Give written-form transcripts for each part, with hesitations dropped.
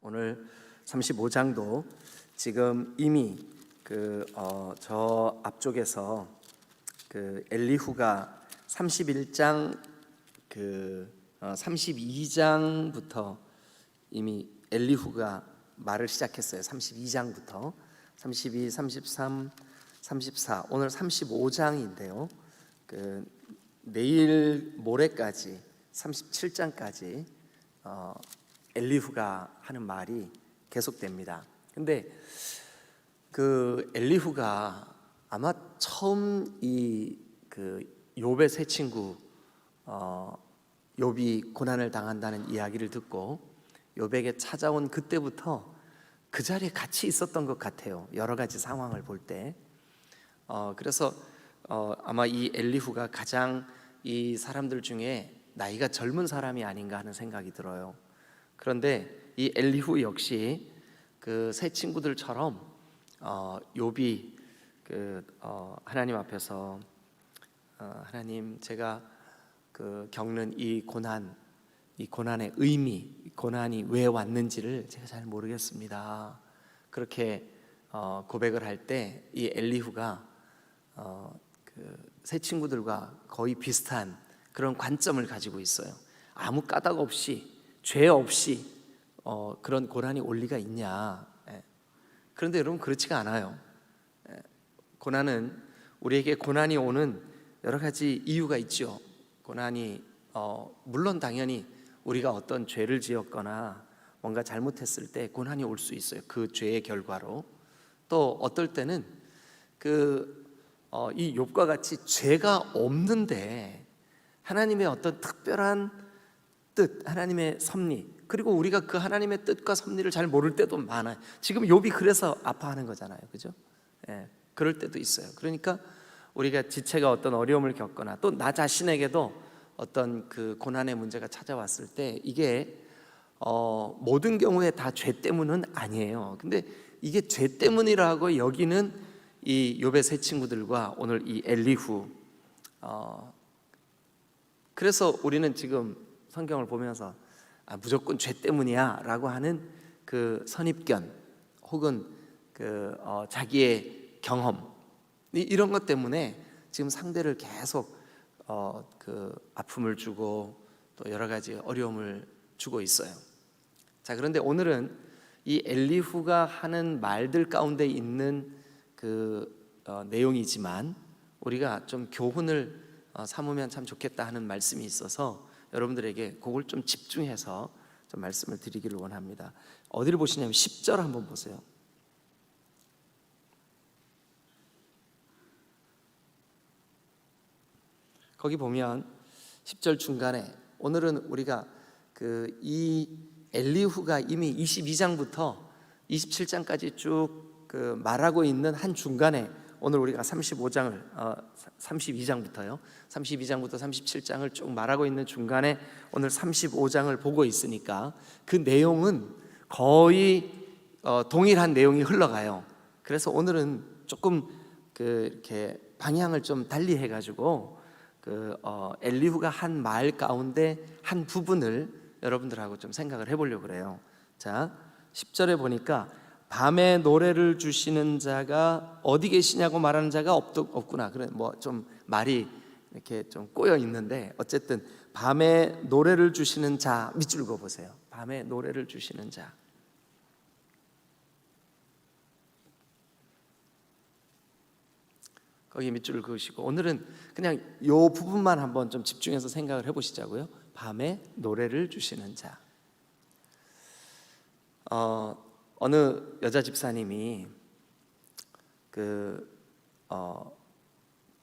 오늘 35장도 지금 이미 저 앞쪽에서 엘리후가 31장 32장부터 이미 엘리후가 말을 시작했어요. 32장부터 32, 33, 34 오늘 35장인데요. 내일 모레까지 37장까지 엘리후가 하는 말이 계속됩니다. 근데 엘리후가 아마 처음 욥의 세 친구 욥이 고난을 당한다는 이야기를 듣고 욥에게 찾아온 그때부터 그 자리에 같이 있었던 것 같아요. 여러 가지 상황을 볼 때. 그래서 아마 이 엘리후가 가장 이 사람들 중에 나이가 젊은 사람이 아닌가 하는 생각이 들어요. 그런데 이 엘리후 역시 그 세 친구들처럼 욥이 하나님 앞에서 하나님, 제가 겪는 이 고난의 의미, 고난이 왜 왔는지를 제가 잘 모르겠습니다. 그렇게 고백을 할 때 이 엘리후가 세 친구들과 거의 비슷한 그런 관점을 가지고 있어요. 아무 까닭 없이, 죄 없이 그런 고난이 올 리가 있냐. 그런데 여러분, 그렇지가 않아요. 고난은, 우리에게 고난이 오는 여러 가지 이유가 있죠. 고난이 물론 당연히 우리가 어떤 죄를 지었거나 뭔가 잘못했을 때 고난이 올 수 있어요. 그 죄의 결과로. 또 어떨 때는 이 욥과 같이 죄가 없는데 하나님의 어떤 특별한 뜻, 하나님의 섭리, 그리고 우리가 그 하나님의 뜻과 섭리를 잘 모를 때도 많아요. 지금 욥이 그래서 아파하는 거잖아요, 그죠? 그럴 때도 있어요. 그러니까 우리가 지체가 어떤 어려움을 겪거나 또 나 자신에게도 어떤 고난의 문제가 찾아왔을 때 이게 모든 경우에 다 죄 때문은 아니에요. 근데 이게 죄 때문이라고 여기는 이 욥의 세 친구들과 오늘 이 엘리후, 그래서 우리는 지금 성경을 보면서 무조건 죄 때문이야 라고 하는 그 선입견 혹은 자기의 경험, 이런 것 때문에 지금 상대를 계속 아픔을 주고 또 여러 가지 어려움을 주고 있어요. 자, 그런데 오늘은 이 엘리후가 하는 말들 가운데 있는 내용이지만 우리가 좀 교훈을 삼으면 참 좋겠다 하는 말씀이 있어서 여러분들에게 그걸 좀 집중해서 좀 말씀을 드리기를 원합니다. 어디를 보시냐면 10절 한번 보세요. 거기 보면 10절 중간에 오늘은 우리가 이 엘리후가 이미 22장부터 27장까지 쭉 말하고 있는 한 중간에 오늘 우리가 32장부터 37장을 쭉 말하고 있는 중간에 오늘 35장을 보고 있으니까 그 내용은 거의 동일한 내용이 흘러가요. 그래서 오늘은 조금 이렇게 방향을 좀 달리 해가지고 엘리후가 한 말 가운데 한 부분을 여러분들하고 좀 생각을 해보려고 그래요. 자, 10절에 보니까 밤에 노래를 주시는 자가 어디 계시냐고 말하는 자가 없구나. 그래, 좀 말이 이렇게 좀 꼬여 있는데 어쨌든 밤에 노래를 주시는 자, 밑줄 그어 보세요. 밤에 노래를 주시는 자. 거기 밑줄을 그으시고 오늘은 그냥 이 부분만 한번 좀 집중해서 생각을 해보시자고요. 밤에 노래를 주시는 자. 어느 여자 집사님이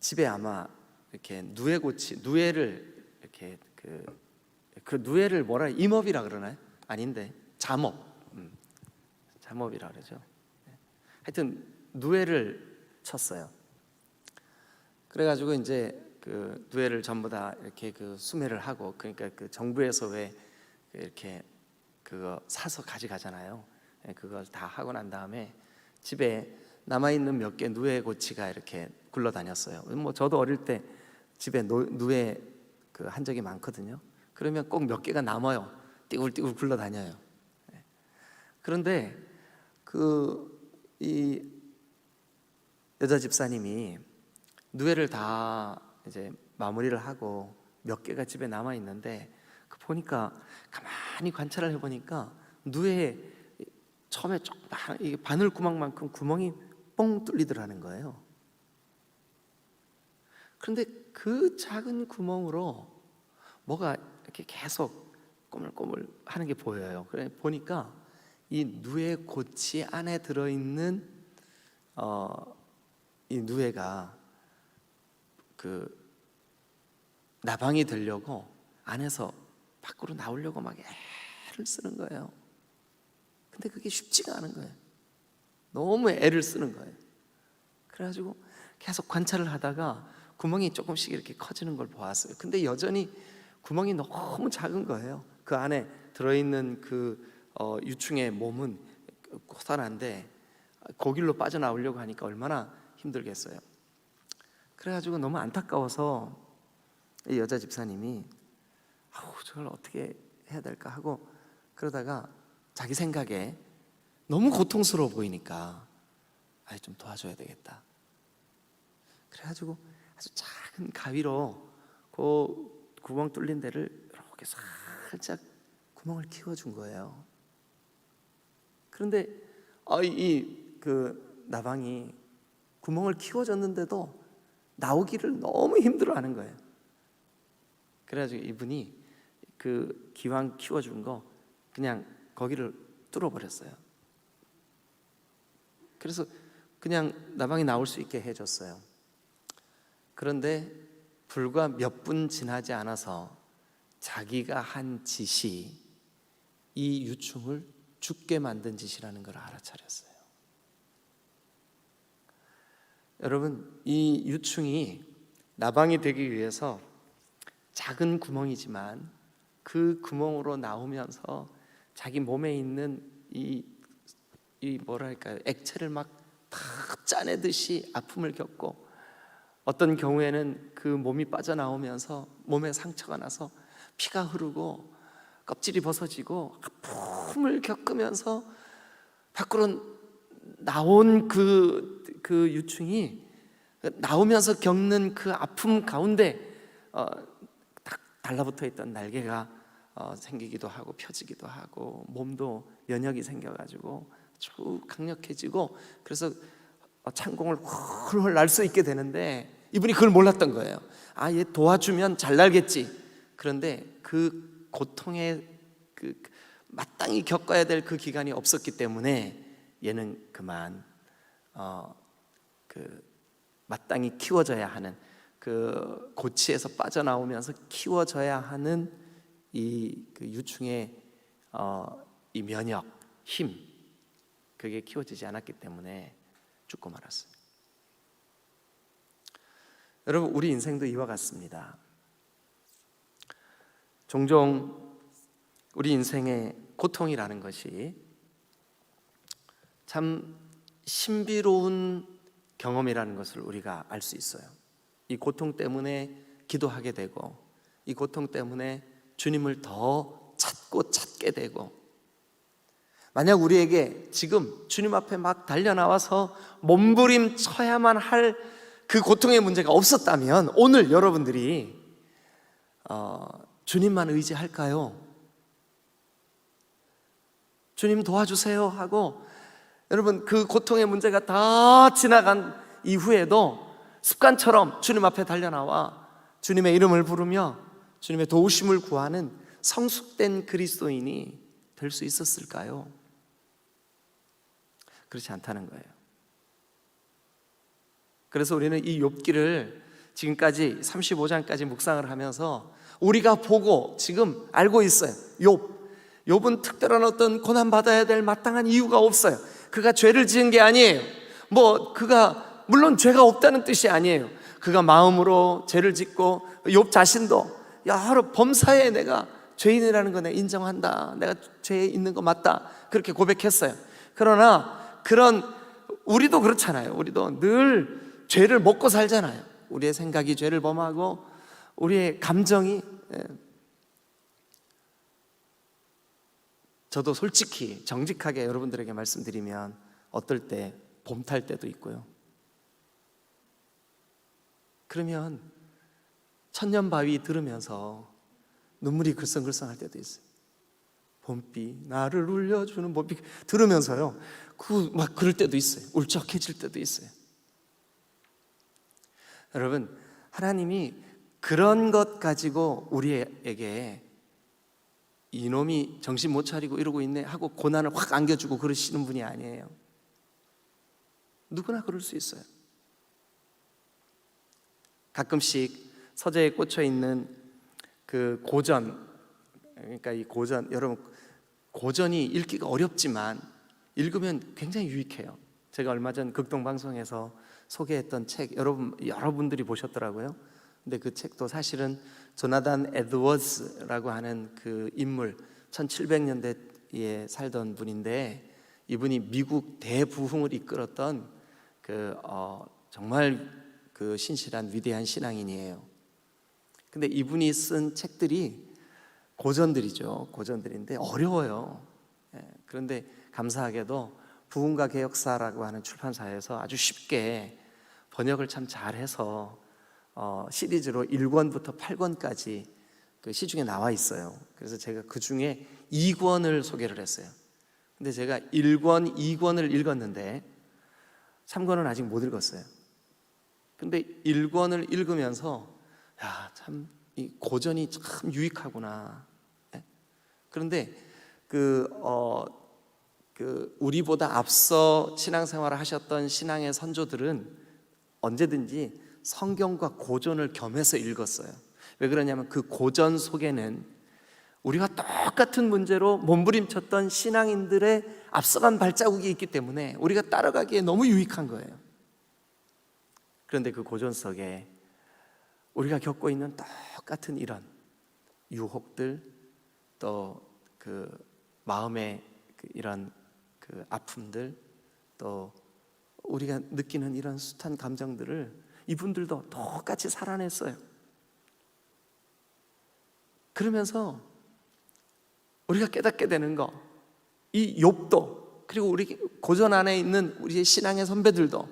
집에 아마 이렇게 누에를 이렇게 그 누에를 임업이라 그러나요? 아닌데 잠업이라 그러죠. 하여튼 누에를 쳤어요. 그래가지고 이제 누에를 전부 다 이렇게 수매를 하고, 그러니까 정부에서 왜 이렇게 그거 사서 가져가잖아요. 그걸 다 하고 난 다음에 집에 남아있는 몇 개 누에 고치가 이렇게 굴러다녔어요. 저도 어릴 때 집에 누에 한 적이 많거든요. 그러면 꼭 몇 개가 남아요. 띠굴띠굴 굴러다녀요. 그런데 이 여자 집사님이 누에를 다 이제 마무리를 하고 몇 개가 집에 남아 있는데 보니까 가만히 관찰을 해보니까 누에 처음에 조그만 이게 바늘구멍만큼 구멍이 뻥 뚫리더라는 거예요. 그런데 그 작은 구멍으로 뭐가 이렇게 계속 꼬물꼬물 하는 게 보여요. 그래 보니까 이 누에 고치 안에 들어있는 이 누에가 그 나방이 되려고 안에서 밖으로 나오려고 막 애를 쓰는 거예요. 근데 그게 쉽지가 않은 거예요. 너무 애를 쓰는 거예요. 그래가지고 계속 관찰을 하다가 구멍이 조금씩 이렇게 커지는 걸 보았어요. 근데 여전히 구멍이 너무 작은 거예요. 그 안에 들어있는 그 유충의 몸은 고단한데 거길로 빠져나오려고 하니까 얼마나 힘들겠어요. 그래가지고 너무 안타까워서 이 여자 집사님이 저걸 어떻게 해야 될까 하고 그러다가 자기 생각에 너무 고통스러워 보이니까 좀 도와줘야 되겠다. 그래가지고 아주 작은 가위로 그 구멍 뚫린 데를 이렇게 살짝 구멍을 키워준 거예요. 그런데 그 나방이 구멍을 키워줬는데도 나오기를 너무 힘들어하는 거예요. 그래가지고 이분이 그 기왕 키워준 거 그냥 거기를 뚫어버렸어요. 그래서 그냥 나방이 나올 수 있게 해줬어요. 그런데 불과 몇 분 지나지 않아서 자기가 한 짓이 이 유충을 죽게 만든 짓이라는 걸 알아차렸어요. 여러분, 이 유충이 나방이 되기 위해서 작은 구멍이지만 그 구멍으로 나오면서 자기 몸에 있는 이 뭐랄까요, 액체를 막 다 짜내듯이 아픔을 겪고 어떤 경우에는 그 몸이 빠져나오면서 몸에 상처가 나서 피가 흐르고 껍질이 벗어지고 아픔을 겪으면서 밖으로 나온 그 유충이 나오면서 겪는 그 아픔 가운데 딱 달라붙어 있던 날개가 생기기도 하고 펴지기도 하고 몸도 면역이 생겨가지고 쭉 강력해지고 그래서 창공을 훨훨 날 수 있게 되는데 이분이 그걸 몰랐던 거예요. 얘 도와주면 잘 날겠지. 그런데 그 고통에 마땅히 겪어야 될 그 기간이 없었기 때문에 얘는 그만 마땅히 키워져야 하는 그 고치에서 빠져나오면서 키워져야 하는 그 유충의 이 면역, 힘, 그게 키워지지 않았기 때문에 죽고 말았어요. 여러분, 우리 인생도 이와 같습니다. 종종 우리 인생의 고통이라는 것이 참 신비로운 경험이라는 것을 우리가 알 수 있어요. 이 고통 때문에 기도하게 되고 이 고통 때문에 주님을 더 찾게 되고 만약 우리에게 지금 주님 앞에 막 달려나와서 몸부림쳐야만 할 그 고통의 문제가 없었다면 오늘 여러분들이 주님만 의지할까요? 주님 도와주세요 하고 여러분 그 고통의 문제가 다 지나간 이후에도 습관처럼 주님 앞에 달려나와 주님의 이름을 부르며 주님의 도우심을 구하는 성숙된 그리스도인이 될 수 있었을까요? 그렇지 않다는 거예요. 그래서 우리는 이 욥기를 지금까지 35장까지 묵상을 하면서 우리가 보고 지금 알고 있어요. 욥은 특별한 어떤 고난받아야 될 마땅한 이유가 없어요. 그가 죄를 지은 게 아니에요. 그가 물론 죄가 없다는 뜻이 아니에요. 그가 마음으로 죄를 짓고 욥 자신도 여러 범사에 내가 죄인이라는 거 내가 인정한다. 내가 죄에 있는 거 맞다. 그렇게 고백했어요. 그러나 우리도 그렇잖아요. 우리도 늘 죄를 먹고 살잖아요. 우리의 생각이 죄를 범하고 우리의 감정이 저도 솔직히 정직하게 여러분들에게 말씀드리면 어떨 때 봄 탈 때도 있고요. 그러면 천년바위 들으면서 눈물이 글썽글썽할 때도 있어요. 봄비 나를 울려주는 봄비 들으면서요, 막 그럴 때도 있어요. 울적해질 때도 있어요. 여러분, 하나님이 그런 것 가지고 우리에게 이놈이 정신 못 차리고 이러고 있네 하고 고난을 확 안겨주고 그러시는 분이 아니에요. 누구나 그럴 수 있어요. 가끔씩 서재에 꽂혀 있는 그 고전, 그러니까 이 고전, 여러분 고전이 읽기가 어렵지만 읽으면 굉장히 유익해요. 제가 얼마 전 극동방송에서 소개했던 책 여러분들이 보셨더라고요. 근데 그 책도 사실은 조나단 에드워즈라고 하는 그 인물, 1700년대에 살던 분인데, 이분이 미국 대부흥을 이끌었던 정말 그 신실한 위대한 신앙인이에요. 근데 이분이 쓴 책들이 고전들이죠. 고전들인데 어려워요. 그런데 감사하게도 부흥과 개혁사라고 하는 출판사에서 아주 쉽게 번역을 참 잘해서 시리즈로 1권부터 8권까지 그 시중에 나와 있어요. 그래서 제가 그 중에 2권을 소개를 했어요. 근데 제가 1권, 2권을 읽었는데 3권은 아직 못 읽었어요. 근데 1권을 읽으면서 참 이 고전이 참 유익하구나. 그런데 우리보다 앞서 신앙생활을 하셨던 신앙의 선조들은 언제든지 성경과 고전을 겸해서 읽었어요. 왜 그러냐면 그 고전 속에는 우리가 똑같은 문제로 몸부림쳤던 신앙인들의 앞서간 발자국이 있기 때문에 우리가 따라가기에 너무 유익한 거예요. 그런데 그 고전 속에 우리가 겪고 있는 똑같은 이런 유혹들, 또 그 마음의 이런 그 아픔들, 또 우리가 느끼는 이런 숱한 감정들을 이분들도 똑같이 살아냈어요. 그러면서 우리가 깨닫게 되는 거, 이 욥도, 그리고 우리 고전 안에 있는 우리의 신앙의 선배들도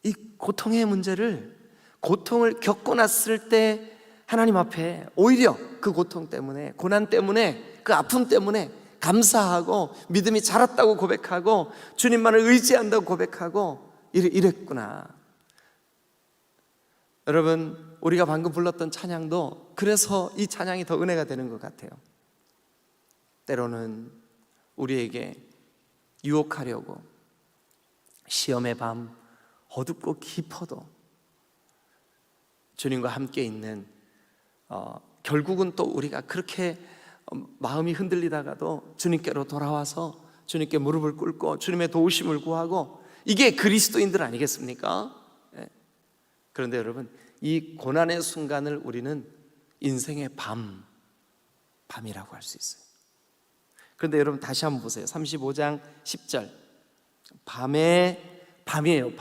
이 고통의 문제를, 고통을 겪고 났을 때 하나님 앞에 오히려 그 고통 때문에, 고난 때문에, 그 아픔 때문에 감사하고 믿음이 자랐다고 고백하고 주님만을 의지한다고 고백하고 이랬구나. 여러분, 우리가 방금 불렀던 찬양도 그래서 이 찬양이 더 은혜가 되는 것 같아요. 때로는 우리에게 유혹하려고 시험의 밤 어둡고 깊어도 주님과 함께 있는, 결국은 또 우리가 그렇게 마음이 흔들리다가도 주님께로 돌아와서 주님께 무릎을 꿇고 주님의 도우심을 구하고, 이게 그리스도인들 아니겠습니까? 그런데 여러분, 이 고난의 순간을 우리는 인생의 밤이라고 할 수 있어요. 그런데 여러분 다시 한번 보세요. 35장 10절, 밤이에요.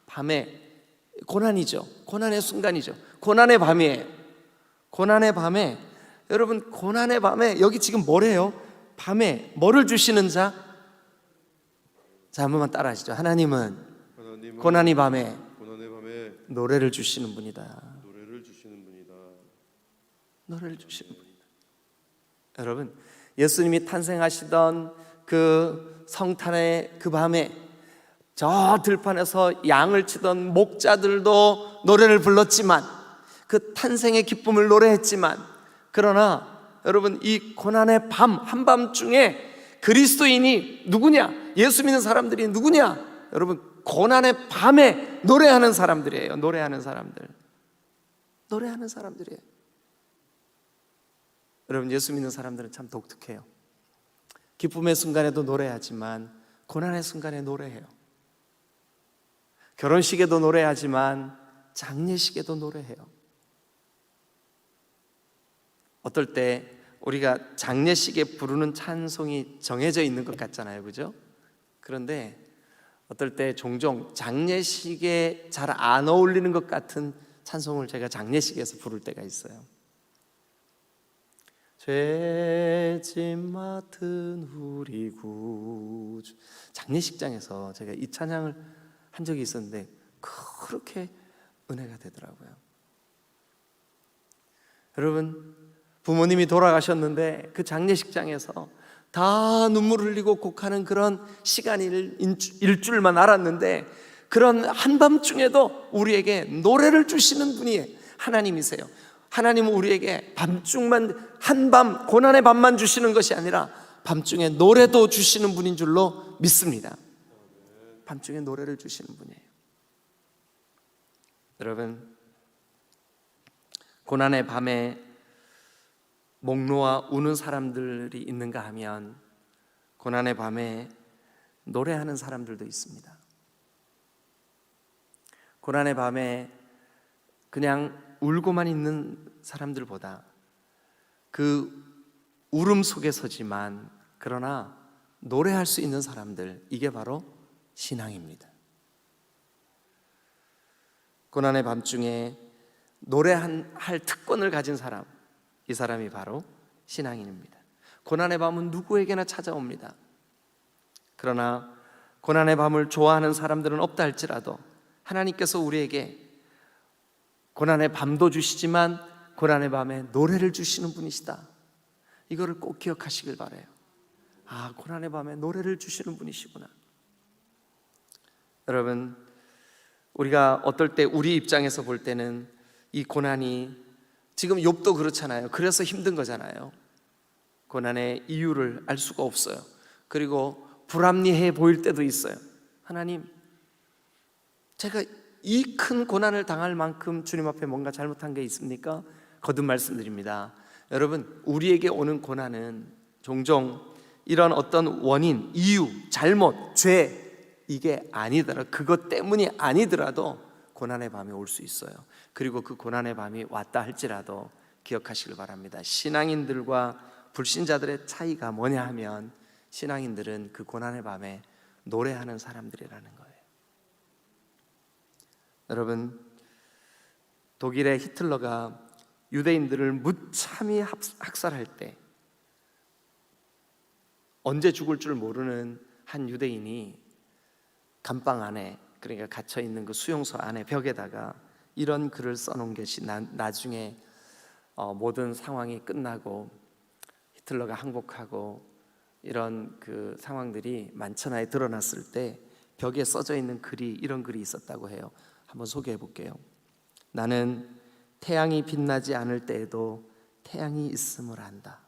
밤에 고난이죠. 고난의 순간이죠. 고난의 밤이에요. 고난의 밤에, 여러분 고난의 밤에 여기 지금 뭐래요? 밤에 뭐를 주시는 자? 자, 한 번만 따라 하시죠. 하나님은 고난의 밤에 노래를 주시는 분이다. 노래를 주시는 분이다. 여러분, 예수님이 탄생하시던 그 성탄의 그 밤에 저 들판에서 양을 치던 목자들도 노래를 불렀지만, 그 탄생의 기쁨을 노래했지만, 그러나 여러분, 이 고난의 밤 한밤중에 그리스도인이 누구냐? 예수 믿는 사람들이 누구냐? 여러분, 고난의 밤에 노래하는 사람들이에요. 노래하는 사람들이에요. 여러분, 예수 믿는 사람들은 참 독특해요. 기쁨의 순간에도 노래하지만 고난의 순간에 노래해요. 결혼식에도 노래하지만 장례식에도 노래해요. 어떨 때 우리가 장례식에 부르는 찬송이 정해져 있는 것 같잖아요, 그죠? 그런데 어떨 때 종종 장례식에 잘 안 어울리는 것 같은 찬송을 제가 장례식에서 부를 때가 있어요. 죄짐 맡은 우리 구주. 장례식장에서 제가 이 찬양을 한 적이 있었는데 그렇게 은혜가 되더라고요. 여러분, 부모님이 돌아가셨는데 그 장례식장에서 다 눈물 흘리고 곡하는 그런 시간일 줄만 알았는데, 그런 한밤중에도 우리에게 노래를 주시는 분이 하나님이세요. 하나님은 우리에게 밤중만, 한밤 고난의 밤만 주시는 것이 아니라 밤중에 노래도 주시는 분인 줄로 믿습니다. 밤중에 노래를 주시는 분이에요. 여러분, 고난의 밤에 목 놓아 우는 사람들이 있는가 하면 고난의 밤에 노래하는 사람들도 있습니다. 고난의 밤에 그냥 울고만 있는 사람들보다 그 울음 속에서지만 그러나 노래할 수 있는 사람들, 이게 바로 신앙입니다. 고난의 밤중에 노래할 특권을 가진 사람, 이 사람이 바로 신앙인입니다. 고난의 밤은 누구에게나 찾아옵니다. 그러나 고난의 밤을 좋아하는 사람들은 없다 할지라도 하나님께서 우리에게 고난의 밤도 주시지만 고난의 밤에 노래를 주시는 분이시다. 이거를 꼭 기억하시길 바라요. 아, 고난의 밤에 노래를 주시는 분이시구나. 여러분, 우리가 어떨 때 우리 입장에서 볼 때는 이 고난이, 지금 욥도 그렇잖아요. 그래서 힘든 거잖아요. 고난의 이유를 알 수가 없어요. 그리고 불합리해 보일 때도 있어요. 하나님, 제가 이 큰 고난을 당할 만큼 주님 앞에 뭔가 잘못한 게 있습니까? 거듭 말씀드립니다. 여러분, 우리에게 오는 고난은 종종 이런 어떤 원인, 이유, 잘못, 죄, 이게 아니더라도, 그것 때문이 아니더라도 고난의 밤이 올 수 있어요. 그리고 그 고난의 밤이 왔다 할지라도 기억하시길 바랍니다. 신앙인들과 불신자들의 차이가 뭐냐 하면, 신앙인들은 그 고난의 밤에 노래하는 사람들이라는 거예요. 여러분, 독일의 히틀러가 유대인들을 무참히 학살할 때 언제 죽을 줄 모르는 한 유대인이 감방 안에, 그러니까 갇혀 있는 그 수용소 안에 벽에다가 이런 글을 써놓은 것이 나중에 모든 상황이 끝나고 히틀러가 항복하고 이런 그 상황들이 만천하에 드러났을 때 벽에 써져 있는 글이, 이런 글이 있었다고 해요. 한번 소개해 볼게요. 나는 태양이 빛나지 않을 때에도 태양이 있음을 안다.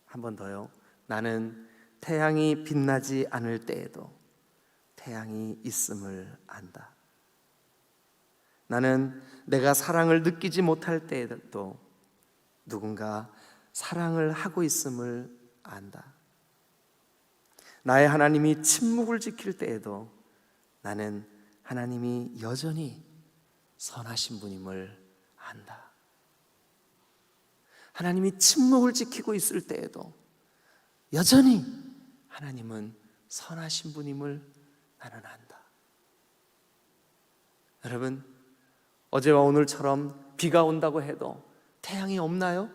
한 번 더요. 나는 태양이 빛나지 않을 때에도 태양이 있음을 안다. 나는 내가 사랑을 느끼지 못할 때에도 누군가 사랑을 하고 있음을 안다. 나의 하나님이 침묵을 지킬 때에도 나는 하나님이 여전히 선하신 분임을 안다. 하나님이 침묵을 지키고 있을 때에도 여전히 하나님은 선하신 분임을 나는 안다. 여러분, 어제와 오늘처럼 비가 온다고 해도 태양이 없나요?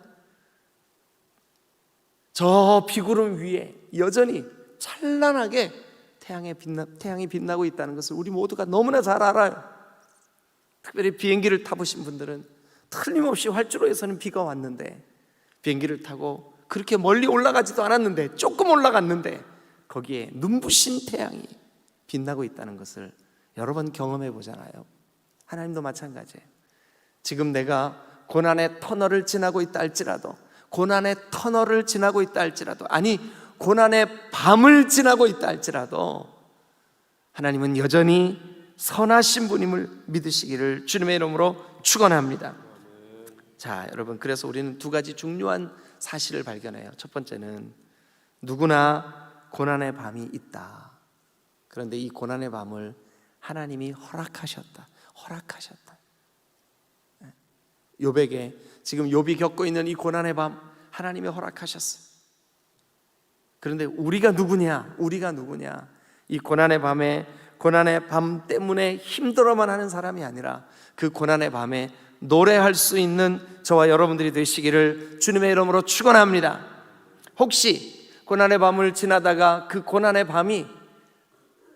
저 비구름 위에 여전히 찬란하게 태양이 빛나고 있다는 것을 우리 모두가 너무나 잘 알아요. 특별히 비행기를 타보신 분들은 틀림없이 활주로에서는 비가 왔는데, 비행기를 타고 그렇게 멀리 올라가지도 않았는데, 조금 올라갔는데 거기에 눈부신 태양이 빛나고 있다는 것을 여러 번 경험해 보잖아요. 하나님도 마찬가지예요. 지금 내가 고난의 터널을 지나고 있다 할지라도, 고난의 터널을 지나고 있다 할지라도, 아니 고난의 밤을 지나고 있다 할지라도 하나님은 여전히 선하신 분임을 믿으시기를 주님의 이름으로 축원합니다. 자, 여러분, 그래서 우리는 두 가지 중요한 사실을 발견해요. 첫 번째는 누구나 고난의 밤이 있다. 그런데 이 고난의 밤을 하나님이 허락하셨다. 욥에게 지금 욥이 겪고 있는 이 고난의 밤 하나님이 허락하셨어요. 그런데 우리가 누구냐? 이 고난의 밤에, 고난의 밤 때문에 힘들어만 하는 사람이 아니라 그 고난의 밤에 노래할 수 있는 저와 여러분들이 되시기를 주님의 이름으로 축원합니다. 혹시 고난의 밤을 지나다가 그 고난의 밤이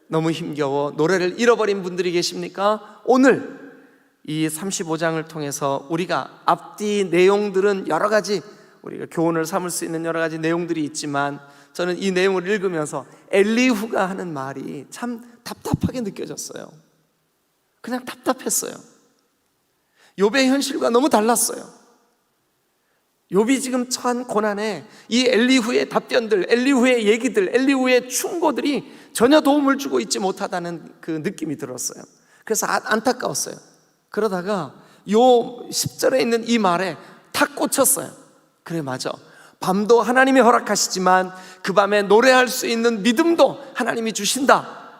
너무 힘겨워 노래를 잃어버린 분들이 계십니까? 오늘 이 35장을 통해서 우리가 앞뒤 내용들은 여러 가지 우리가 교훈을 삼을 수 있는 여러 가지 내용들이 있지만, 저는 이 내용을 읽으면서 엘리후가 하는 말이 참 답답하게 느껴졌어요. 그냥 답답했어요. 욥의 현실과 너무 달랐어요. 욥이 지금 처한 고난에 이 엘리후의 답변들, 엘리후의 얘기들, 엘리후의 충고들이 전혀 도움을 주고 있지 못하다는 그 느낌이 들었어요. 그래서 안타까웠어요. 그러다가 요 10절에 있는 이 말에 탁 꽂혔어요. 그래, 맞아. 밤도 하나님이 허락하시지만 그 밤에 노래할 수 있는 믿음도 하나님이 주신다.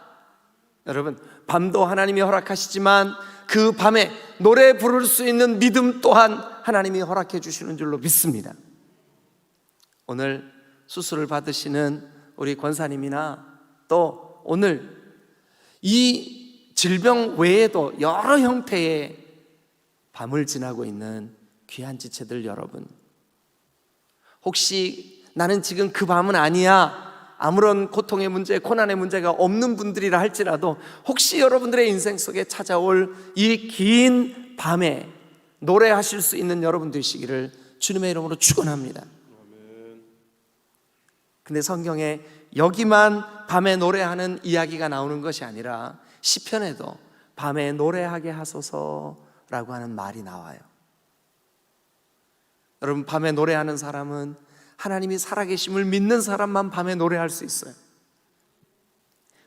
여러분, 밤도 하나님이 허락하시지만 그 밤에 노래 부를 수 있는 믿음 또한 하나님이 허락해 주시는 줄로 믿습니다. 오늘 수술을 받으시는 우리 권사님이나 또 오늘 이 질병 외에도 여러 형태의 밤을 지나고 있는 귀한 지체들 여러분, 혹시 나는 지금 그 밤은 아니야, 아무런 고통의 문제, 고난의 문제가 없는 분들이라 할지라도 혹시 여러분들의 인생 속에 찾아올 이 긴 밤에 노래하실 수 있는 여러분 되시기를 주님의 이름으로 축원합니다. 근데 성경에 여기만 밤에 노래하는 이야기가 나오는 것이 아니라 시편에도 밤에 노래하게 하소서라고 하는 말이 나와요. 여러분, 밤에 노래하는 사람은 하나님이 살아계심을 믿는 사람만 밤에 노래할 수 있어요.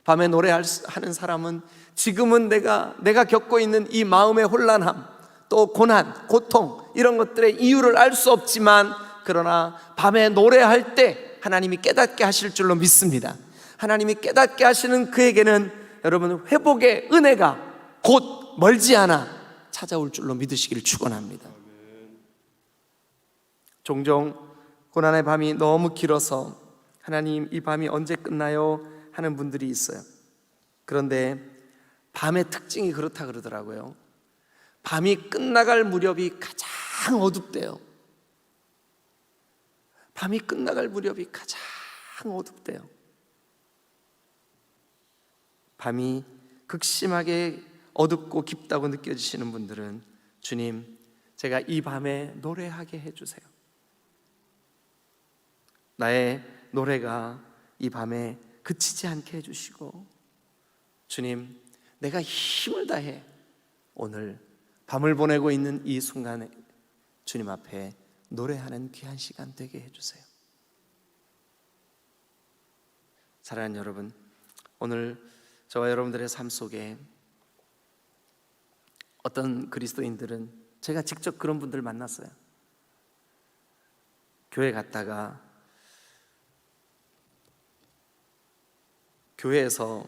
밤에 노래하는 사람은 지금은 내가 겪고 있는 이 마음의 혼란함, 또 고난, 고통, 이런 것들의 이유를 알 수 없지만, 그러나 밤에 노래할 때 하나님이 깨닫게 하실 줄로 믿습니다. 하나님이 깨닫게 하시는 그에게는 여러분 회복의 은혜가 곧 멀지 않아 찾아올 줄로 믿으시기를 축원합니다. 종종 고난의 밤이 너무 길어서 하나님, 이 밤이 언제 끝나요? 하는 분들이 있어요. 그런데 밤의 특징이 그렇다 그러더라고요. 밤이 끝나갈 무렵이 가장 어둡대요. 밤이 끝나갈 무렵이 가장 어둡대요. 밤이 극심하게 어둡고 깊다고 느껴지시는 분들은 주님, 제가 이 밤에 노래하게 해주세요. 나의 노래가 이 밤에 그치지 않게 해주시고, 주님, 내가 힘을 다해 오늘 밤을 보내고 있는 이 순간에 주님 앞에 노래하는 귀한 시간 되게 해주세요. 사랑하는 여러분, 오늘 저와 여러분들의 삶 속에 어떤 그리스도인들은, 제가 직접 그런 분들 만났어요. 교회 갔다가 교회에서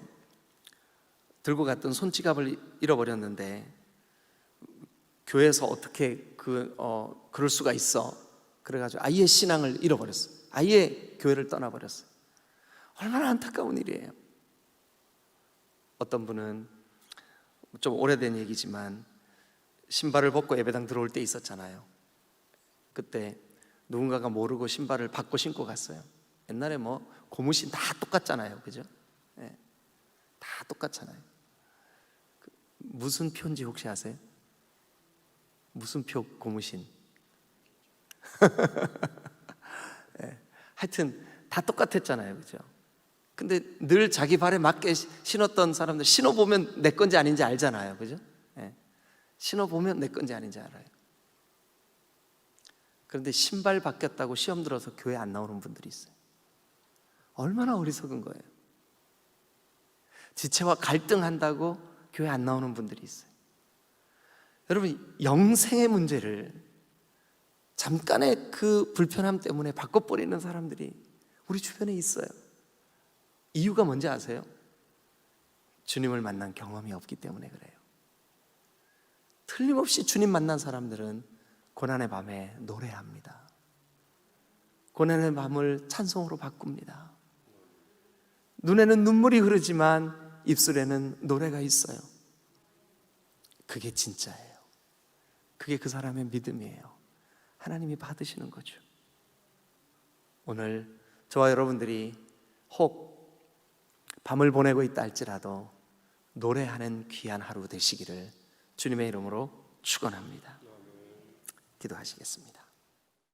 들고 갔던 손지갑을 잃어버렸는데, 교회에서 어떻게 그럴 수가 있어? 그래가지고 아예 신앙을 잃어버렸어요. 아예 교회를 떠나버렸어요. 얼마나 안타까운 일이에요. 어떤 분은 좀 오래된 얘기지만 신발을 벗고 예배당 들어올 때 있었잖아요. 그때 누군가가 모르고 신발을 바꿔 신고 갔어요. 옛날에 뭐 고무신 다 똑같잖아요, 그죠? 네, 다 똑같잖아요. 무슨 표인지 혹시 아세요? 무슨 표 고무신? 네, 하여튼 다 똑같았잖아요, 그죠? 근데 늘 자기 발에 맞게 신었던 사람들, 신어보면 내 건지 아닌지 알잖아요, 그죠? 네, 신어보면 내 건지 아닌지 알아요. 그런데 신발 바뀌었다고 시험 들어서 교회 안 나오는 분들이 있어요. 얼마나 어리석은 거예요. 지체와 갈등한다고 교회 안 나오는 분들이 있어요. 여러분, 영생의 문제를 잠깐의 그 불편함 때문에 바꿔버리는 사람들이 우리 주변에 있어요. 이유가 뭔지 아세요? 주님을 만난 경험이 없기 때문에 그래요. 틀림없이 주님 만난 사람들은 고난의 밤에 노래합니다. 고난의 밤을 찬송으로 바꿉니다. 눈에는 눈물이 흐르지만 입술에는 노래가 있어요. 그게 진짜예요. 그게 그 사람의 믿음이에요. 하나님이 받으시는 거죠. 오늘 저와 여러분들이 혹 밤을 보내고 있다 할지라도 노래하는 귀한 하루 되시기를 주님의 이름으로 축원합니다. 기도하시겠습니다.